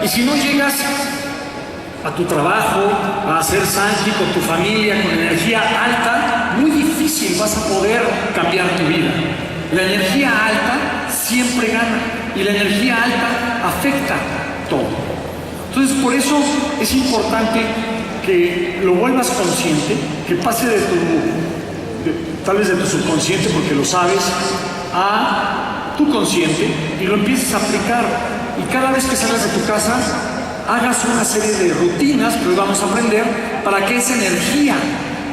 Y si no llegas a tu trabajo, a hacer Sanji con tu familia, con energía alta, muy difícil vas a poder cambiar tu vida. La energía alta siempre gana y la energía alta afecta todo. Entonces, por eso es importante que lo vuelvas consciente, que pase tal vez de tu subconsciente, porque lo sabes, a tu consciente y lo empieces a aplicar. Y cada vez que salgas de tu casa, hagas una serie de rutinas que hoy vamos a aprender para que esa energía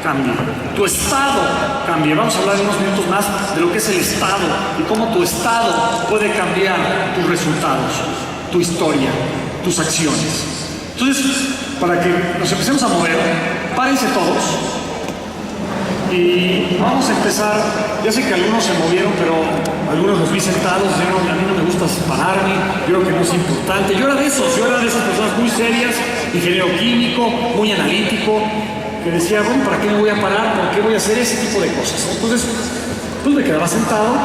cambie, tu estado cambie. Vamos a hablar en unos minutos más de lo que es el estado y cómo tu estado puede cambiar tus resultados, tu historia, tus acciones. Entonces, para que nos empecemos a mover, párense todos y vamos a empezar. Ya sé que algunos se movieron, pero algunos los vi sentados. A mí no me gusta pararme, creo que no es importante. Yo era de esas personas muy serias, ingeniero químico, muy analítico, que decía, bueno, ¿para qué me voy a parar? ¿Por qué voy a hacer ese tipo de cosas? Entonces, pues me quedaba sentado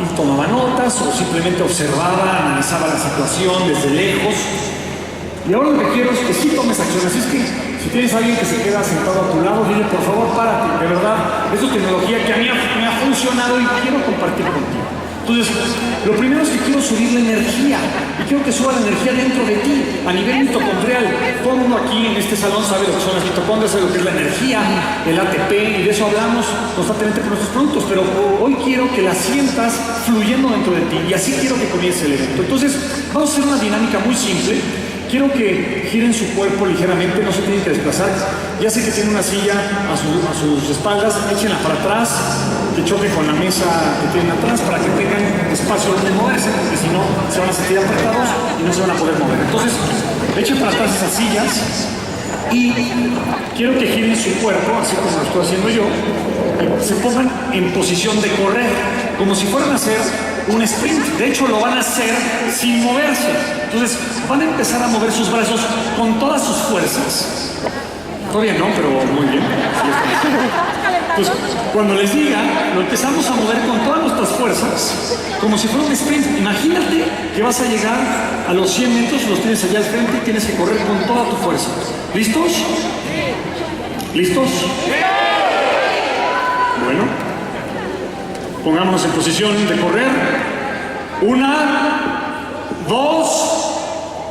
y tomaba notas o simplemente observaba, analizaba la situación desde lejos. Y ahora lo que quiero es que sí tomes acción. Así es que si tienes a alguien que se queda sentado a tu lado, dile, por favor, párate. De verdad, eso es tecnología que a mí me ha funcionado y quiero compartir contigo. Entonces, lo primero es que quiero subir la energía. Y quiero que suba la energía dentro de ti, a nivel mitocondrial. Todo el mundo aquí en este salón sabe lo que son las mitocondrias, sabe lo que es la energía, el ATP, y de eso hablamos constantemente con nuestros productos. Pero hoy quiero que la sientas fluyendo dentro de ti. Y así quiero que comience el evento. Entonces, vamos a hacer una dinámica muy simple. Quiero que giren su cuerpo ligeramente, no se tienen que desplazar. Ya sé que tienen una silla a sus espaldas, échenla para atrás, que choque con la mesa que tienen atrás para que tengan espacio donde moverse, porque si no se van a sentir apretados y no se van a poder mover. Entonces, echen para atrás esas sillas y quiero que giren su cuerpo, así como lo estoy haciendo yo, y se pongan en posición de correr, como si fueran a hacer un sprint. De hecho, lo van a hacer sin moverse. Entonces, van a empezar a mover sus brazos con todas sus fuerzas. Todavía no, pero muy bien. Entonces, cuando les diga, lo empezamos a mover con todas nuestras fuerzas, como si fuera un sprint. Imagínate que vas a llegar a los 100 metros, los tienes allá al frente y tienes que correr con toda tu fuerza. ¿Listos? ¿Listos? Bueno, pongámonos en posición de correr. 1, 2,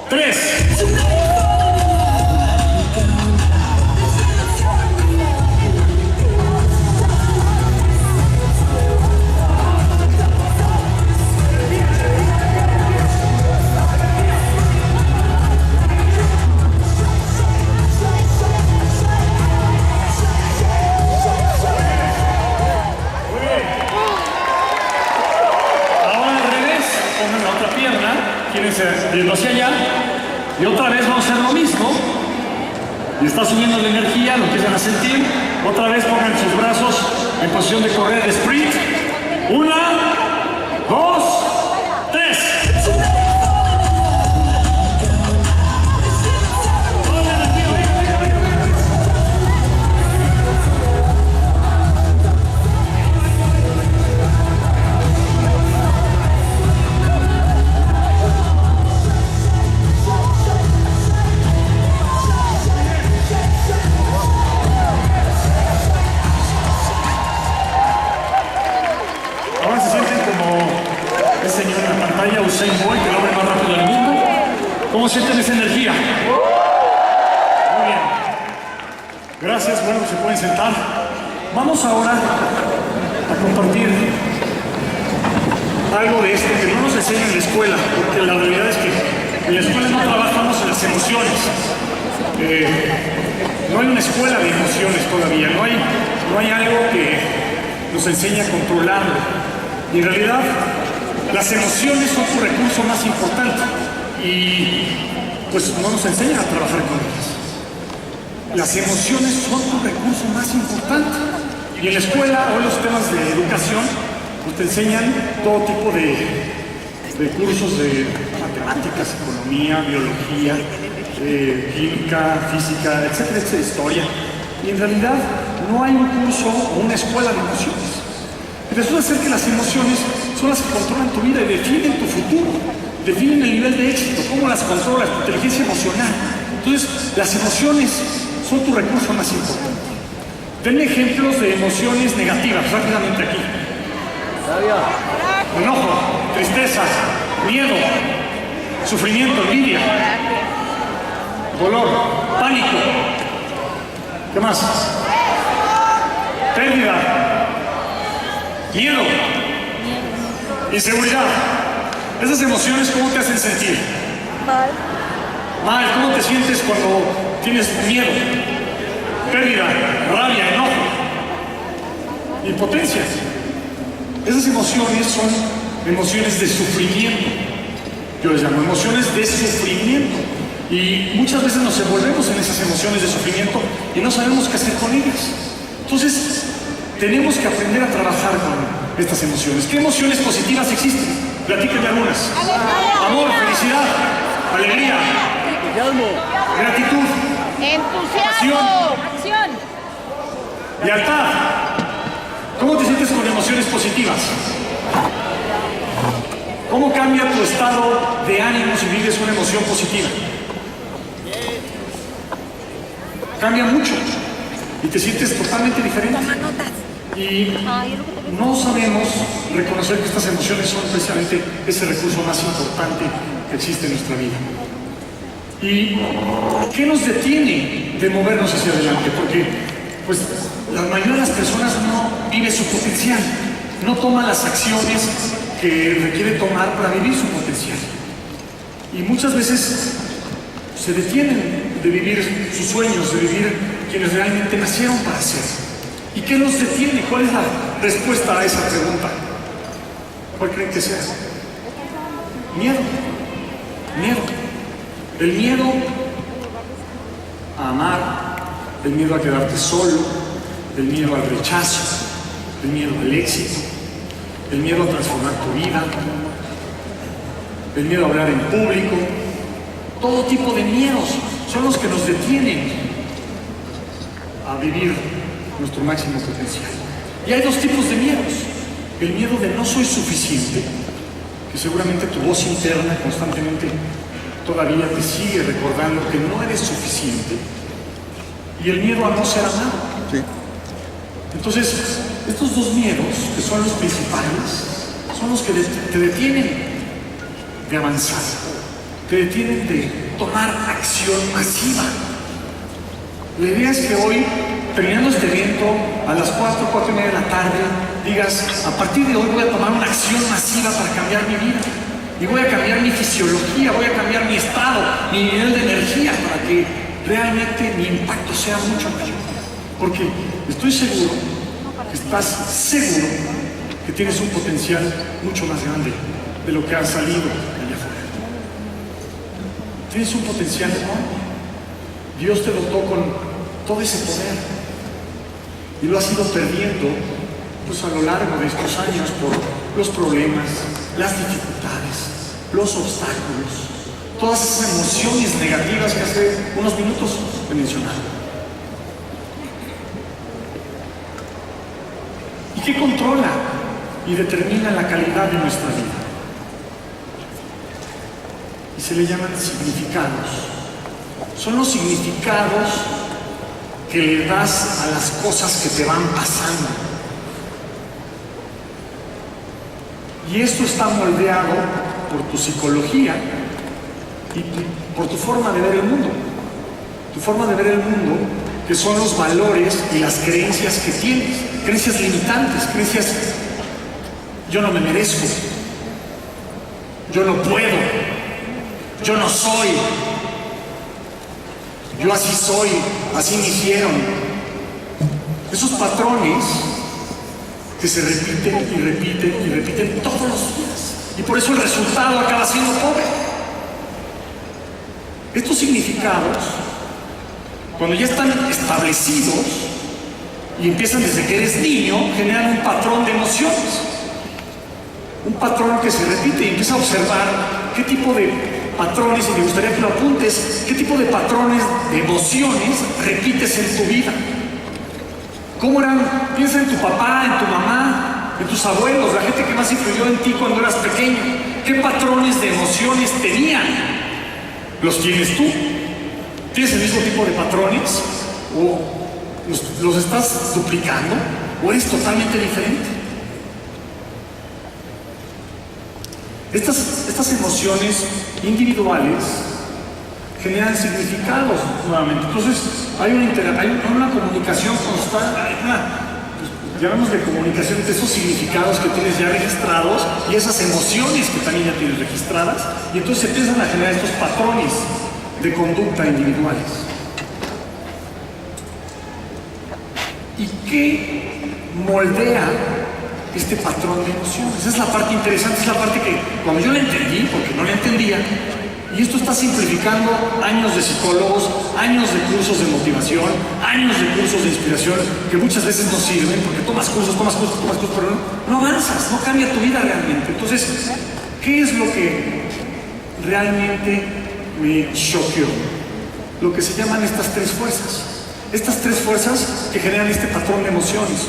3. Yendo hacia allá, y otra vez vamos a hacer lo mismo, y está subiendo la energía, lo empiezan a sentir. Otra vez pongan sus brazos en posición de correr, sprint. 1, 2, 3. Usain Bolt, el hombre más rápido del mundo. ¿Cómo sienten esa energía? Muy bien. Gracias, bueno, se pueden sentar. Vamos ahora a compartir algo de esto que no nos enseñan en la escuela, porque la realidad es que en la escuela no trabajamos en las emociones. No hay una escuela de emociones todavía, no hay algo que nos enseñe a controlarlo. Y en realidad, las emociones son tu recurso más importante y pues no nos enseñan a trabajar con ellas. Las emociones son tu recurso más importante. Y en la escuela, hoy los temas de educación, pues te enseñan todo tipo de cursos de matemáticas, economía, biología, química, física, etcétera, etcétera, historia. Y en realidad no hay un curso o una escuela de emociones. Y resulta ser que las emociones son las que controlan tu vida y definen tu futuro. definen el nivel de éxito, cómo las controlas, tu inteligencia emocional. Entonces, las emociones son tu recurso más importante. Denme ejemplos de emociones negativas, rápidamente aquí. Enojo, tristeza, miedo, sufrimiento, envidia, dolor, pánico. ¿Qué más? Pérdida, miedo, inseguridad. Esas emociones, ¿cómo te hacen sentir? Mal. ¿Cómo te sientes cuando tienes miedo? Pérdida, rabia, enojo, impotencia. Esas emociones son emociones de sufrimiento. Yo les llamo emociones de sufrimiento. Y muchas veces nos envolvemos en esas emociones de sufrimiento y no sabemos qué hacer con ellas. Entonces, tenemos que aprender a trabajar con estas emociones. ¿Qué emociones positivas existen? Platíquenme algunas. Amor, felicidad, alegría, gratitud, entusiasmo, acción, lealtad. ¿Cómo te sientes con emociones positivas? ¿Cómo cambia tu estado de ánimo si vives una emoción positiva? Cambia mucho y te sientes totalmente diferente. Y no sabemos reconocer que estas emociones son precisamente ese recurso más importante que existe en nuestra vida. ¿Y qué nos detiene de movernos hacia adelante? Porque pues la mayoría de las personas no vive su potencial, no toma las acciones que requiere tomar para vivir su potencial. Y muchas veces se detienen de vivir sus sueños, de vivir quienes realmente nacieron para ser. ¿Y qué nos detiene? ¿Cuál es la respuesta a esa pregunta? ¿Cuál creen que sea? Miedo. Miedo. El miedo a amar, el miedo a quedarte solo, el miedo al rechazo, el miedo al éxito, el miedo a transformar tu vida, el miedo a hablar en público. Todo tipo de miedos son los que nos detienen a vivir nuestro máximo potencial. Y hay dos tipos de miedos. El miedo de no soy suficiente, que seguramente tu voz interna constantemente todavía te sigue recordando que no eres suficiente. Y el miedo a no ser amado. Sí. Entonces, estos dos miedos, que son los principales, son los que te detienen de avanzar, te detienen de tomar acción masiva. La idea es que hoy, terminando este evento, a las 4:30 de la tarde, digas, a partir de hoy voy a tomar una acción masiva para cambiar mi vida. Y voy a cambiar mi fisiología, voy a cambiar mi estado, mi nivel de energía, para que realmente mi impacto sea mucho mayor. Porque estoy seguro, estás seguro que tienes un potencial mucho más grande de lo que ha salido allá afuera. Tienes un potencial enorme. Dios te dotó con todo ese poder y lo has ido perdiendo pues a lo largo de estos años por los problemas, las dificultades, los obstáculos, todas esas emociones negativas que hace unos minutos te mencionaba. ¿Y qué controla y determina la calidad de nuestra vida? Y se le llaman significados. Son los significados que le das a las cosas que te van pasando. Y esto está moldeado por tu psicología y por tu forma de ver el mundo. Tu forma de ver el mundo, que son los valores y las creencias que tienes. Creencias limitantes, creencias, yo no me merezco, yo no puedo, yo no soy, yo así soy, así me hicieron. Esos patrones que se repiten y repiten y repiten todos los días. Y por eso el resultado acaba siendo pobre. Estos significados, cuando ya están establecidos y empiezan desde que eres niño, generan un patrón de emociones. Un patrón que se repite y empieza a observar qué tipo de patrones, y me gustaría que lo apuntes, qué tipo de patrones de emociones repites en tu vida. ¿Cómo eran? Piensa en tu papá, en tu mamá, de tus abuelos, la gente que más influyó en ti cuando eras pequeño. ¿Qué patrones de emociones tenían? ¿Los tienes tú? ¿Tienes el mismo tipo de patrones? ¿O los estás duplicando? ¿O eres totalmente diferente? Estas emociones individuales generan significados nuevamente. Entonces, hay una comunicación constante, llamamos de comunicación de esos significados que tienes ya registrados y esas emociones que también ya tienes registradas, y entonces se empiezan a generar estos patrones de conducta individuales. ¿Y qué moldea este patrón de emociones? Esa es la parte interesante, es la parte que cuando yo la entendí, porque no la entendía, y esto está simplificando años de psicólogos, años de cursos de motivación, años de cursos de inspiración, que muchas veces no sirven, porque tomas cursos, pero no avanzas, no cambia tu vida realmente. Entonces, ¿qué es lo que realmente me choqueó? Lo que se llaman estas tres fuerzas. Estas tres fuerzas que generan este patrón de emociones.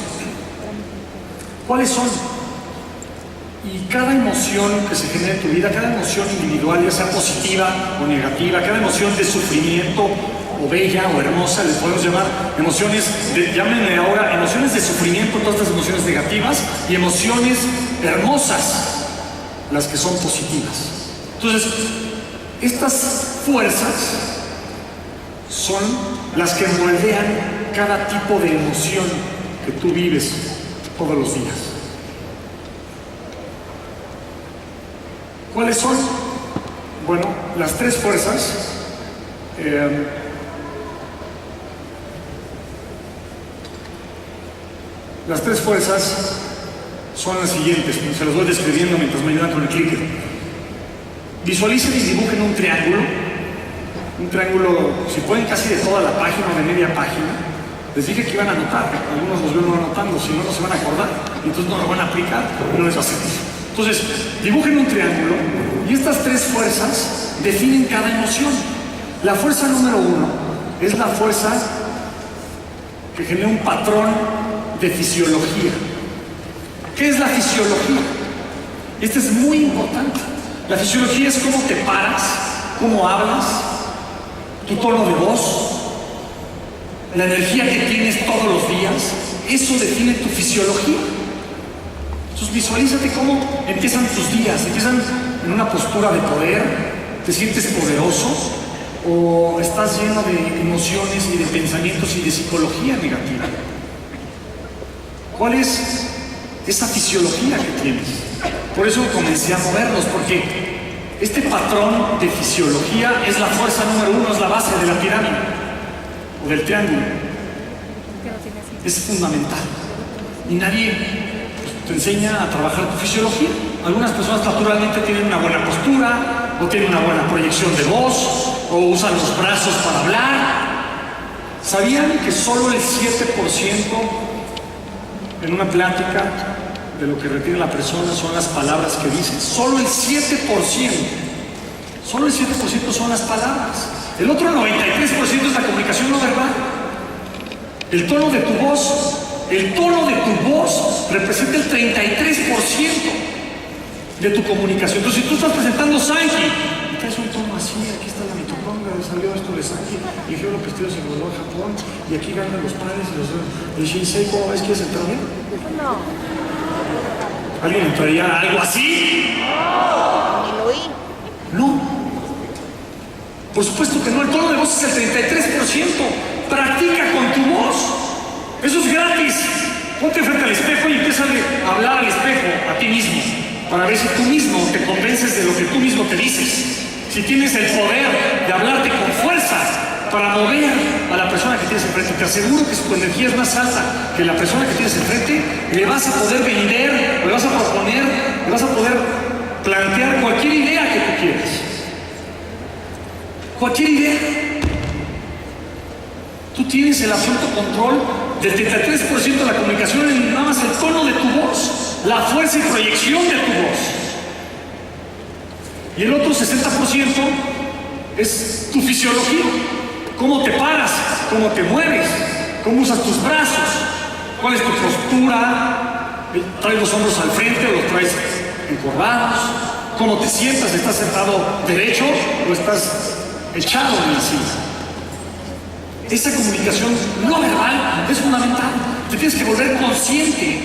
¿Cuáles son? Y cada emoción que se genera en tu vida, cada emoción individual, ya sea positiva o negativa, cada emoción de sufrimiento o bella o hermosa, les podemos llamar emociones, llámenle ahora emociones de sufrimiento, todas estas emociones negativas, y emociones hermosas, las que son positivas. Entonces, estas fuerzas son las que moldean cada tipo de emoción que tú vives todos los días. ¿Cuáles son? Bueno, las tres fuerzas son las siguientes, se las voy describiendo mientras me ayudan con el clicker. Visualicen y dibujen un triángulo, si pueden casi de toda la página o de media página. Les dije que iban a anotar, algunos los veo no anotando, si no, no se van a acordar, y entonces no lo van a aplicar, no les va a servir. Entonces, dibujen un triángulo y estas tres fuerzas definen cada emoción. La fuerza número 1 es la fuerza que genera un patrón de fisiología. ¿Qué es la fisiología? Esto es muy importante. La fisiología es cómo te paras, cómo hablas, tu tono de voz, la energía que tienes todos los días. Eso define tu fisiología. Entonces visualízate cómo empiezan tus días. Empiezan en una postura de poder, te sientes poderoso o estás lleno de emociones y de pensamientos y de psicología negativa. ¿Cuál es esa fisiología que tienes? Por eso comencé a moverlos, porque este patrón de fisiología es la fuerza número 1, es la base de la pirámide o del triángulo. Es fundamental. Y nadie te enseña a trabajar tu fisiología. Algunas personas naturalmente tienen una buena postura, o tienen una buena proyección de voz, o usan los brazos para hablar. ¿Sabían que solo el 7% en una plática de lo que requiere la persona son las palabras que dice? Solo el 7%. Solo el 7% son las palabras. El otro 93% es la comunicación no verbal. El tono de tu voz. El tono de tu voz representa el 33% de tu comunicación. Entonces, si tú estás presentando Sanji, y traes un tono así, aquí está la mitocondria, salió esto de Sanji, y el Hiro Pestillo se voló a Japón, y aquí ganan los padres y el Shinsei, ¿cómo ves? ¿Quieres entrar bien? No. ¿Alguien entraría a algo así? Ni lo oí. No. Por supuesto que no, el tono de voz es el 33%. Practica con tu voz. Eso es gratis. Ponte frente al espejo y empieza a hablar al espejo, a ti mismo, para ver si tú mismo te convences de lo que tú mismo te dices. Si tienes el poder de hablarte con fuerza para mover a la persona que tienes enfrente. Te aseguro que si tu energía es más alta que la persona que tienes enfrente, le vas a poder vender, le vas a proponer, le vas a poder plantear cualquier idea que tú quieras. Cualquier idea. Tú tienes el absoluto control del 33% de la comunicación en nada más el tono de tu voz, la fuerza y proyección de tu voz. Y el otro 60% es tu fisiología. Cómo te paras, cómo te mueves, cómo usas tus brazos, cuál es tu postura, ¿Traes los hombros al frente o los traes encorvados? ¿Cómo te sientas? ¿Estás sentado derecho o estás echado en el silla? Esa comunicación no verbal es fundamental. Te tienes que volver consciente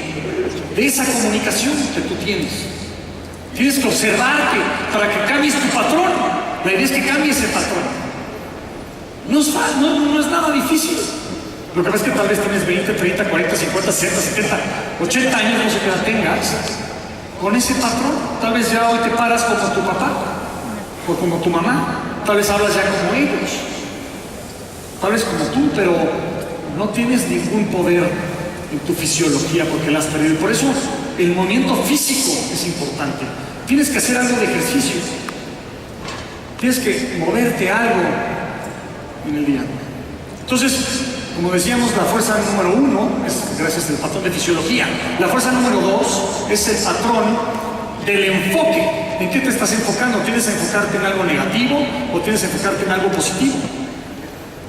de esa comunicación que tú tienes. Tienes que observarte para que cambies tu patrón. La idea es que cambies ese patrón. No es nada difícil. Lo que pasa es que tal vez tienes 20, 30, 40, 50, 60, 70, 80 años, no sé qué edad tengas, con ese patrón. Tal vez ya hoy te paras como tu papá o como tu mamá. Tal vez hablas ya como ellos. Tal vez como tú, pero no tienes ningún poder en tu fisiología porque la has perdido. Por eso el movimiento físico es importante. Tienes que hacer algo de ejercicio. Tienes que moverte algo en el día. Entonces, como decíamos, la fuerza número 1 es gracias al patrón de fisiología. La fuerza número 2 es el patrón del enfoque. ¿En qué te estás enfocando? ¿Tienes que enfocarte en algo negativo o tienes que enfocarte en algo positivo?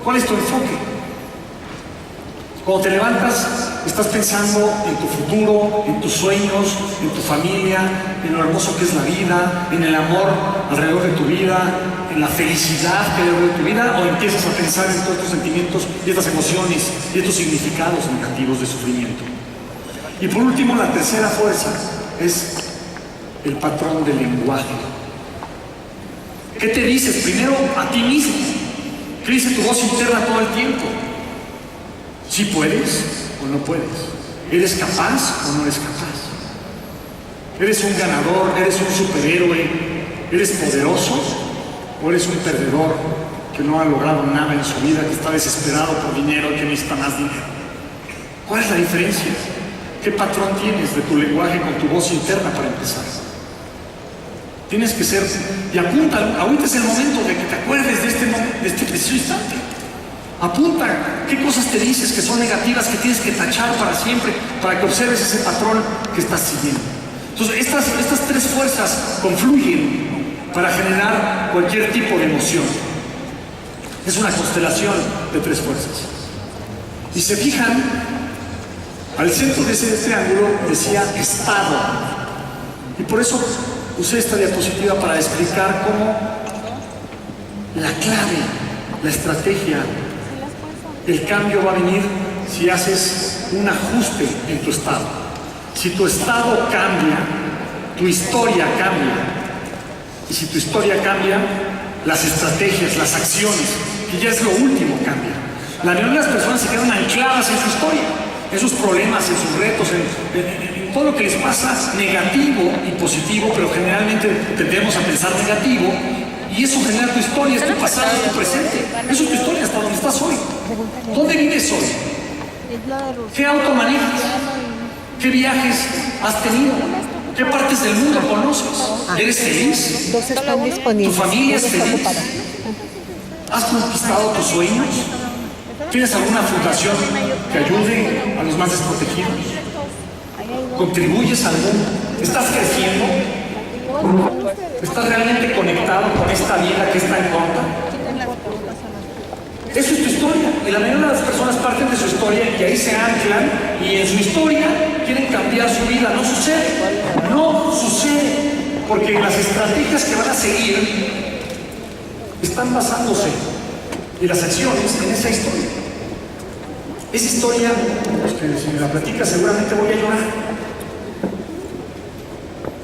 ¿Cuál es tu enfoque? Cuando te levantas, estás pensando en tu futuro, en tus sueños, en tu familia, en lo hermoso que es la vida, en el amor alrededor de tu vida, en la felicidad que hay alrededor de tu vida, o empiezas a pensar en todos estos sentimientos y estas emociones y estos significados negativos de sufrimiento. Y por último, la tercera fuerza es el patrón del lenguaje. ¿Qué te dices primero a ti mismo? ¿Qué dice tu voz interna todo el tiempo? ¿Sí puedes o no puedes? ¿Eres capaz o no eres capaz? ¿Eres un ganador? ¿Eres un superhéroe? ¿Eres poderoso? ¿O eres un perdedor que no ha logrado nada en su vida, que está desesperado por dinero, que necesita más dinero? ¿Cuál es la diferencia? ¿Qué patrón tienes de tu lenguaje con tu voz interna para empezar? Tienes que ser, y apunta, ahorita es el momento de que te acuerdes de este preciso instante. Apunta qué cosas te dices que son negativas, que tienes que tachar para siempre, para que observes ese patrón que estás siguiendo. Entonces, estas tres fuerzas confluyen para generar cualquier tipo de emoción. Es una constelación de tres fuerzas. Y se fijan, al centro de ese triángulo decía estado. Y por eso usé esta diapositiva para explicar cómo la clave, la estrategia, el cambio va a venir si haces un ajuste en tu estado. Si tu estado cambia, tu historia cambia. Y si tu historia cambia, las estrategias, las acciones, que ya es lo último, cambian. La mayoría de las personas se quedan ancladas en su historia, en sus problemas, en sus retos, en todo lo que les pasa negativo y positivo, pero generalmente tendemos a pensar negativo. Y eso genera tu historia, es tu pasado, es tu presente. Eso es tu historia, hasta donde estás hoy. ¿Dónde vives hoy? ¿Qué auto manejas? ¿Qué viajes has tenido? ¿Qué partes del mundo conoces? ¿Eres feliz? Dos están disponibles. ¿Tu familia es feliz? ¿Has conquistado tus sueños? ¿Tienes alguna fundación que ayude a los más desprotegidos? ¿Contribuyes a algo? ¿Estás creciendo? ¿Estás realmente conectado con esta vida que está en corta? Eso es tu historia. Y la mayoría de las personas parten de su historia y ahí se anclan y en su historia quieren cambiar su vida. No sucede. No sucede. Porque las estrategias que van a seguir están basándose y las acciones en esa historia. Esa historia, pues que si me la platicas seguramente voy a llorar.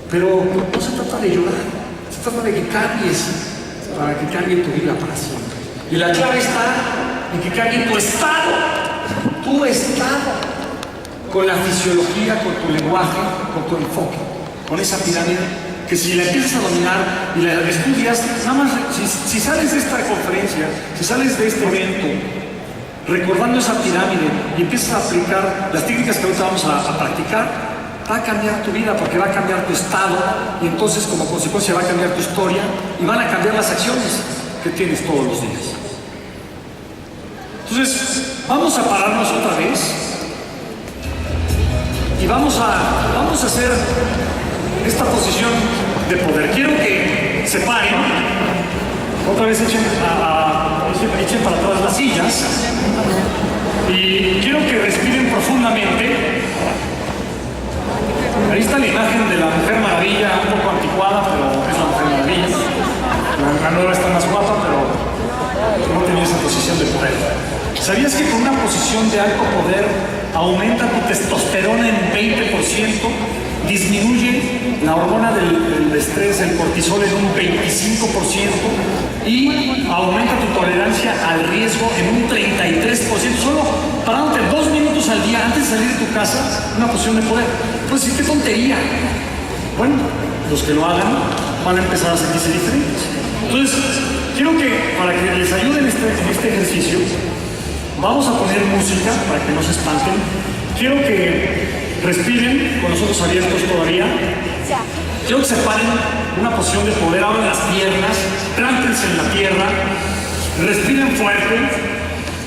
Pero no se trata de llorar, se trata de que cambies para que cambie tu vida para siempre. Y la clave está en que cambie tu estado, con la fisiología, con tu lenguaje, con tu enfoque, con esa pirámide, que si la empiezas a dominar y la estudias, nada más, si sales de esta conferencia, si sales de este evento, recordando esa pirámide y empiezas a aplicar las técnicas que ahorita vamos a practicar, va a cambiar tu vida porque va a cambiar tu estado y entonces como consecuencia va a cambiar tu historia y van a cambiar las acciones que tienes todos los días. Entonces, vamos a pararnos otra vez y vamos a hacer esta posición de poder. Quiero que se paren, otra vez echen para todas las sillas y quiero que respiren profundamente. Ahí está la imagen de la Mujer Maravilla, un poco anticuada, pero es la Mujer Maravilla. La nueva está más guapa, pero no tenía esa posición de poder. ¿Sabías que con una posición de alto poder aumenta tu testosterona en 20%? Disminuye la hormona del estrés, el cortisol, en un 25% y aumenta tu tolerancia al riesgo en un 33%, solo parándote 2 minutos al día antes de salir de tu casa, una posición de poder. Pues sí, qué tontería. Bueno, los que lo hagan van a empezar a sentirse diferentes. Entonces, quiero que, para que les ayude en este ejercicio, vamos a poner música para que no se espanten. Quiero que respiren con los ojos abiertos todavía. Quiero que se paren en una posición de poder, abran las piernas, plántense en la tierra, respiren fuerte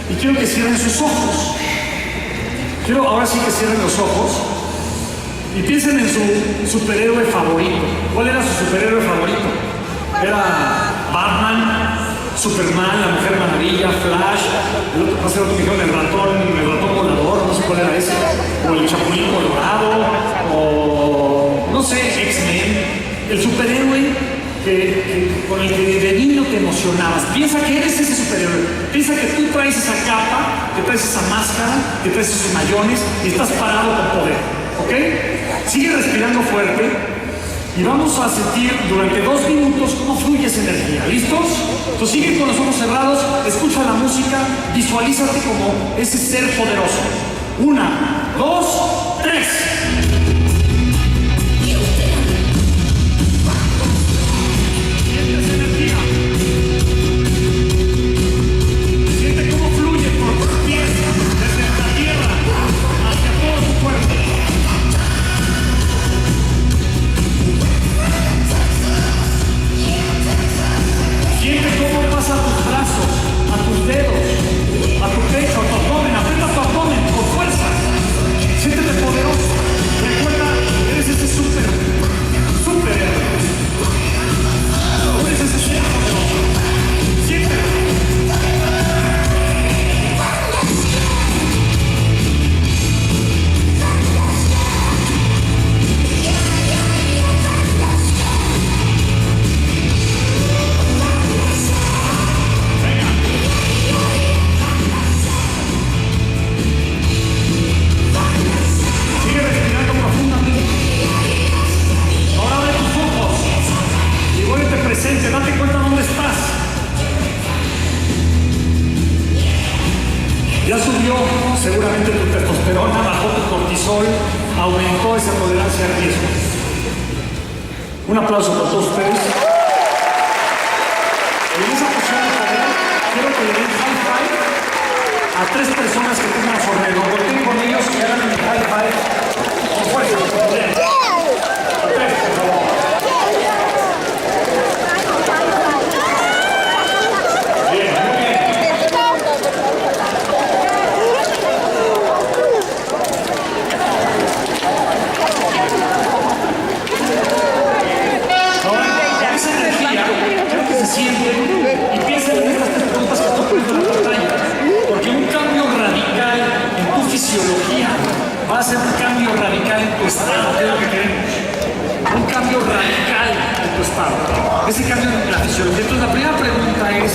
y quiero que cierren sus ojos. Quiero ahora sí que cierren los ojos y piensen en su superhéroe favorito. ¿Cuál era su superhéroe favorito? Era Batman, Superman, la Mujer Maravilla, Flash, hace otro que dijeron el ratón volador, no sé cuál era ese, o el Chapulín Colorado, o no sé, X-Men. El superhéroe con el que de niño te emocionabas. Piensa que eres ese superhéroe. Piensa que tú traes esa capa, que traes esa máscara, que traes esos mayones y estás parado con poder. ¿Ok? Sigue respirando fuerte. Y vamos a sentir durante 2 minutos cómo fluye esa energía. ¿Listos? Entonces sigue con los ojos cerrados, escucha la música, visualízate como ese ser poderoso. 1, 2, 3. Siente esa energía. Siente cómo fluye por tus pies, desde la tierra hacia todo tu cuerpo. Siente cómo pasa a tus brazos, a tus dedos, a tu pecho, a tu abdomen. Aprieta tu abdomen con fuerza. Siéntete poderoso. Recuerda, eres ese superhéroe. Eres ese ser poderoso. Siéntelo. Date cuenta dónde estás. Ya subió seguramente tu testosterona, bajó tu cortisol, aumentó esa tolerancia al riesgo. Un aplauso para todos ustedes. En esa posición de poder, quiero que le den high five a 3 personas que tengan a su alrededor. Volteen con ellos y hagan el high five con fuerza, con poder. Perfecto, por favor. Y piensa en estas 3 preguntas que estoy poniendo en la pantalla, porque un cambio radical en tu fisiología va a ser un cambio radical en tu estado, que es lo que queremos. Un cambio radical en tu estado. Ese cambio en la fisiología. Entonces la primera pregunta es,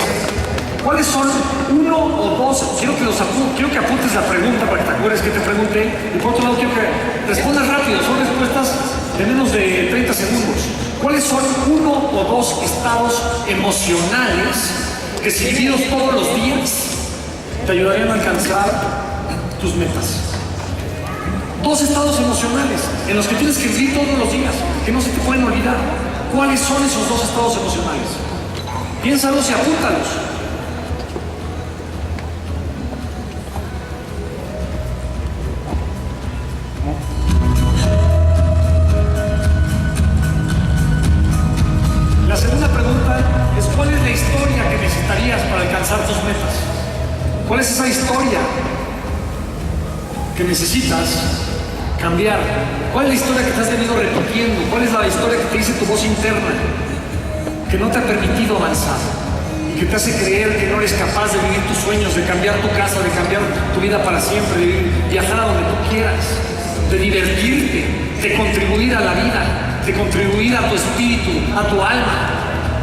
¿cuáles son 1 o 2? Quiero que apuntes la pregunta para que te acuerdes que te pregunté. Y por otro lado quiero que respondas rápido, son respuestas de menos de 30 segundos. ¿Cuáles son 1 o 2 estados emocionales que, si vividos todos los días, te ayudarían a alcanzar tus metas? 2 estados emocionales en los que tienes que vivir todos los días, que no se te pueden olvidar. ¿Cuáles son esos 2 estados emocionales? Piénsalos y apúntalos. La segunda pregunta es, ¿cuál es la historia que necesitarías para alcanzar tus metas? ¿Cuál es esa historia que necesitas cambiar? ¿Cuál es la historia que te has venido repitiendo? ¿Cuál es la historia que te dice tu voz interna que no te ha permitido avanzar y que te hace creer que no eres capaz de vivir tus sueños, de cambiar tu casa, de cambiar tu vida para siempre, de viajar a donde tú quieras, de divertirte? de contribuir a la vida, de contribuir a tu espíritu, a tu alma.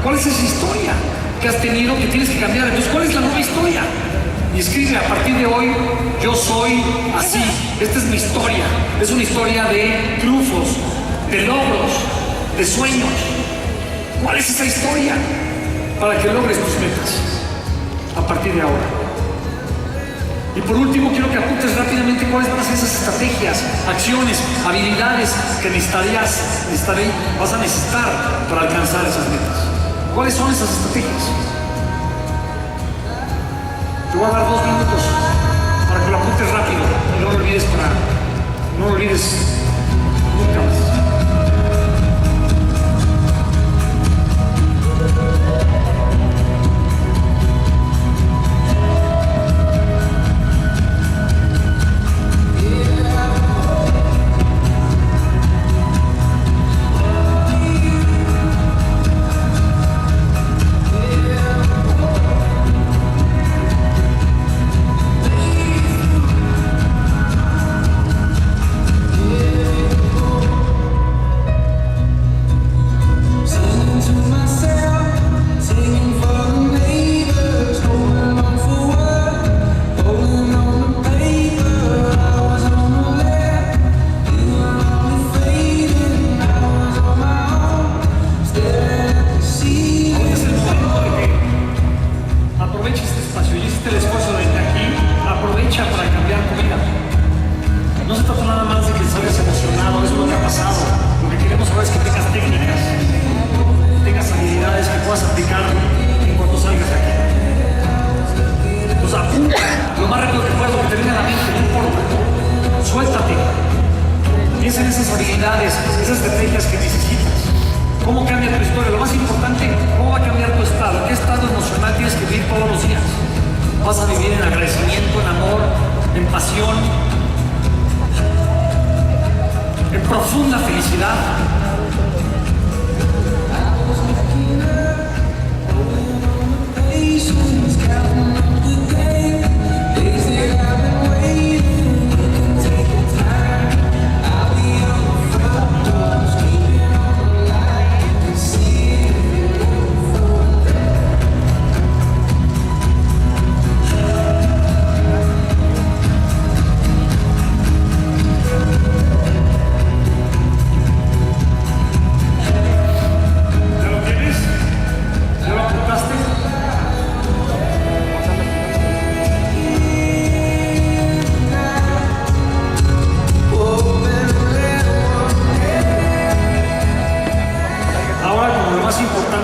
¿Cuál es esa historia que has tenido que tienes que cambiar? Entonces, ¿cuál es la nueva historia? Y escribe: a partir de hoy, yo soy así. Esta es mi historia. Es una historia de triunfos, de logros, de sueños. ¿Cuál es esa historia para que logres tus metas a partir de ahora? Y por último, quiero que apuntes rápidamente cuáles van a ser esas estrategias, acciones, habilidades que vas a necesitar para alcanzar esas metas. ¿Cuáles son esas estrategias? Te voy a dar 2 minutos para que lo apuntes rápido y no lo olvides nunca más.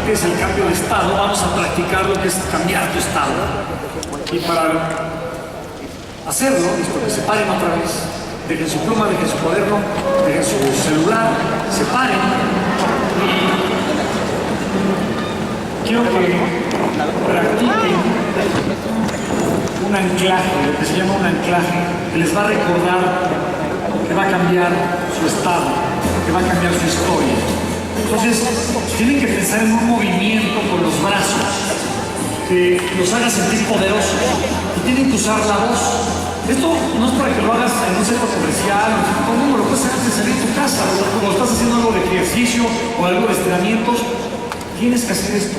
Es el cambio de estado. Vamos a practicar lo que es cambiar tu estado. Y para hacerlo, listo, que se paren otra vez, dejen su pluma, dejen su cuaderno, dejen su celular, se paren y quiero que practiquen un anclaje, lo que se llama un anclaje, que les va a recordar que va a cambiar su estado, que va a cambiar su historia. Entonces, tienen que pensar en un movimiento con los brazos que los haga sentir poderosos y tienen que usar la voz. Esto no es para que lo hagas en un centro comercial, no, lo puedes hacer antes de salir de tu casa, cuando estás haciendo algo de ejercicio o algo de estiramientos. Tienes que hacer esto.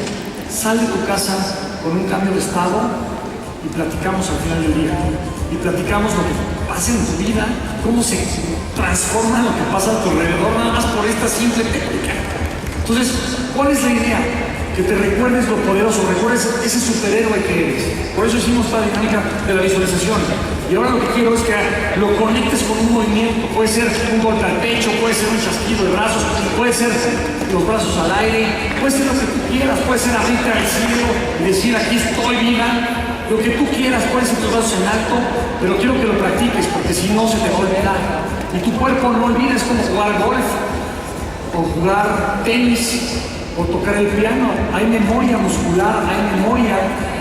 Sal de tu casa con un cambio de estado y platicamos al final del día. Y platicamos lo que pasa en tu vida, cómo se transforma lo que pasa a tu alrededor, nada más por esta simple técnica. Entonces, ¿cuál es la idea? Que te recuerdes lo poderoso, recuerdes ese superhéroe que eres. Por eso hicimos esta dinámica de la visualización. Y ahora lo que quiero es que lo conectes con un movimiento. Puede ser un golpe al pecho, puede ser un chasquido de brazos, puede ser los brazos al aire, puede ser lo que tú quieras, puede ser abrirte al cielo y decir aquí estoy viva. Lo que tú quieras, puede ser tus brazos en alto, pero quiero que lo practiques porque si no se te va a olvidar. Y tu cuerpo no olvides como jugar golf, o jugar tenis, o tocar el piano. Hay memoria muscular, hay memoria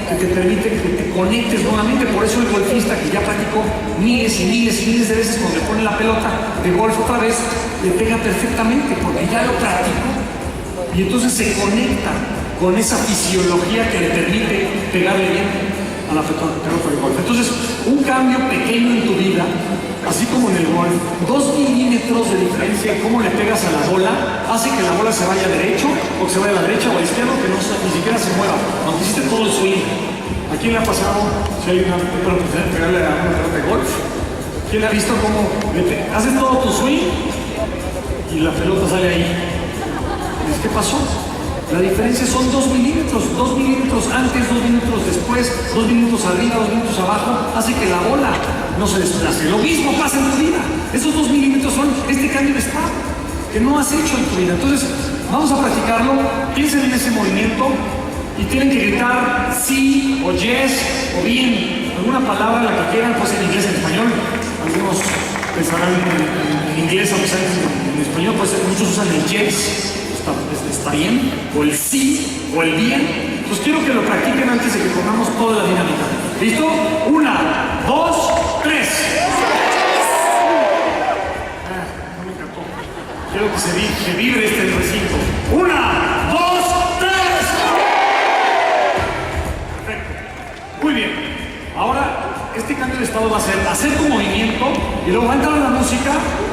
que te permite que te conectes nuevamente. Por eso el golfista que ya practicó miles y miles y miles de veces, cuando le pone la pelota de golf otra vez, le pega perfectamente porque ya lo practicó. Y entonces se conecta con esa fisiología que le permite pegarle bien. a la pelota de golf. Entonces, un cambio pequeño en tu vida, así como en el golf, 2 milímetros de diferencia en cómo le pegas a la bola, hace que la bola se vaya derecho, o que se vaya a la derecha o a la izquierda, que no, ni siquiera se mueva, aunque hiciste todo el swing. ¿A quién le ha pasado si hay una oportunidad de pegarle a una pelota de golf? ¿Quién ha visto cómo haces todo tu swing y la pelota sale ahí? ¿Qué pasó? La diferencia son 2 milímetros. 2 milímetros antes, 2 milímetros después, 2 minutos arriba, 2 minutos abajo, hace que la bola no se desplace. Lo mismo pasa en tu vida. Esos 2 milímetros son este cambio de estado que no has hecho en tu vida. Entonces, vamos a practicarlo. Piensen en ese movimiento y tienen que gritar sí o yes o bien. Alguna palabra, la que quieran, pues en inglés, en español. Algunos pensarán en inglés, aunque sea en español, pues muchos usan el yes. Está bien, o el sí, o el bien. Pues quiero que lo practiquen antes de que pongamos toda la dinámica. ¿Listo? 1, 2, 3. No me encantó. Quiero que vibre este recinto. 1, 2, 3. Perfecto. Muy bien. Ahora, este cambio de estado va a ser hacer tu movimiento y luego va a entrar la música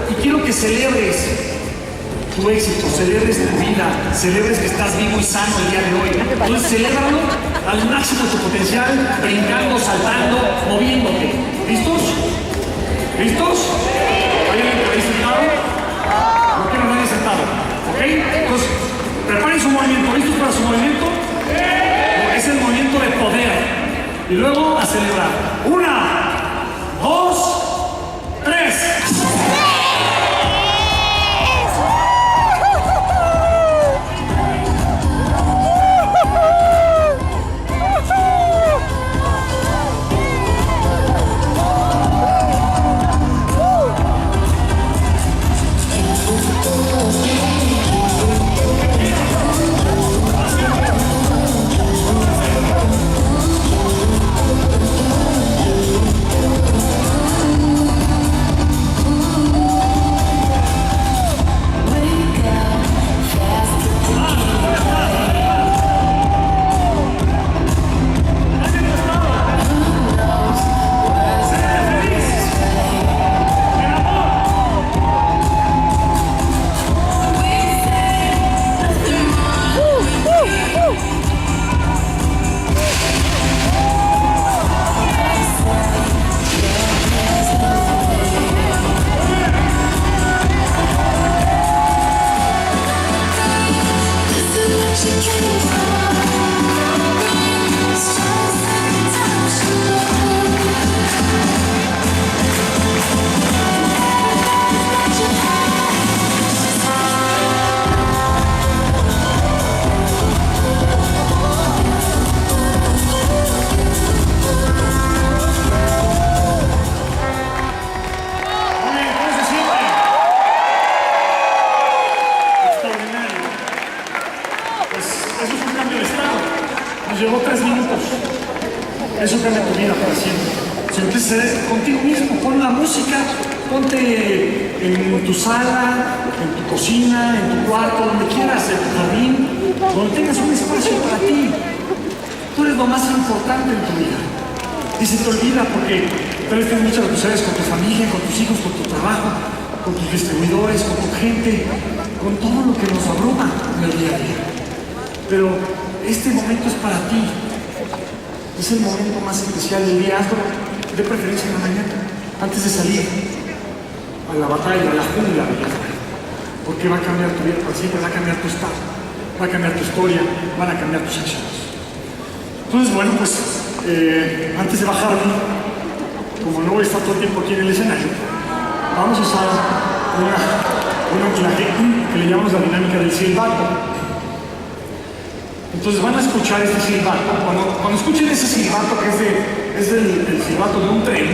y quiero que celebres tu éxito, celebres tu vida, celebres que estás vivo y sano el día de hoy. Entonces, celébralo al máximo de tu potencial, brincando, saltando, moviéndote. ¿Listos? ¿Listos? ¿Hay alguien por ahí sentado? No quiero nadie sentado, ¿ok? Entonces, preparen su movimiento. ¿Listos para su movimiento? Es el movimiento de poder. Y luego a celebrar. 1, 2, 3. Llevó 3 minutos. Eso cambia tu vida para siempre. Si empiezas contigo mismo, pon la música, ponte en tu sala, en tu cocina, en tu cuarto, donde quieras, en tu jardín, donde tengas un espacio para ti. Tú eres lo más importante en tu vida. Y se te olvida porque tal vez tienes muchas responsabilidades con tu familia, con tus hijos, con tu trabajo, con tus distribuidores, con tu gente, con todo lo que nos abruma en el día a día. Pero este momento es para ti. Es el momento más especial del día. Hazlo de preferencia en la mañana, antes de salir a la batalla, a la jungla, porque va a cambiar tu vida para siempre, va a cambiar tu estado, va a cambiar tu historia, van a cambiar tus acciones. Entonces, bueno, pues antes de bajarme, como no voy a estar todo el tiempo aquí en el escenario, vamos a usar un anclaje que le llamamos la dinámica del silbato. Entonces van a escuchar este silbato. Cuando escuchen ese silbato, que es el silbato de un tren,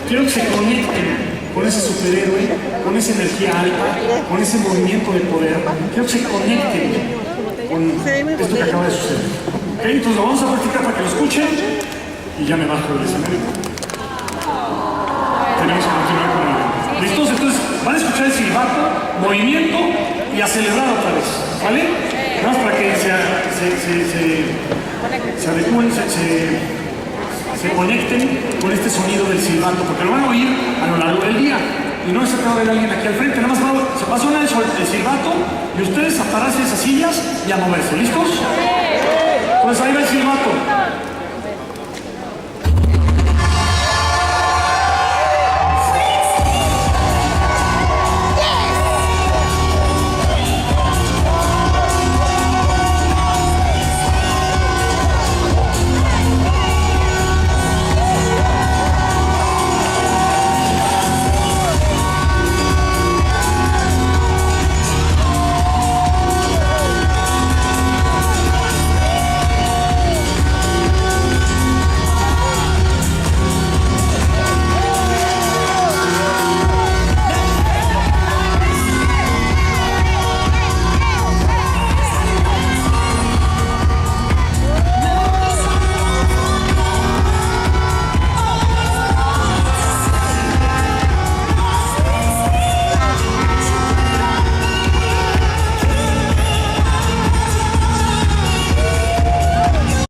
quiero que se conecten con ese superhéroe, con esa energía alta, con ese movimiento de poder. Quiero que se conecten con esto que acaba de suceder. ¿Okay? Entonces lo vamos a practicar para que lo escuchen y ya me bajo del escenario. Tenemos que continuar con el... ¿Listos? Entonces van a escuchar el silbato, movimiento y acelerar otra vez. ¿Vale? Nada más para que se adecúen, se conecten con este sonido del silbato, porque lo van a oír a lo largo del día. Y no se acaba de ver alguien aquí al frente, nada más se pasa una vez el silbato y ustedes a pararse de esas sillas y a moverse. ¿Listos? Pues ahí va el silbato.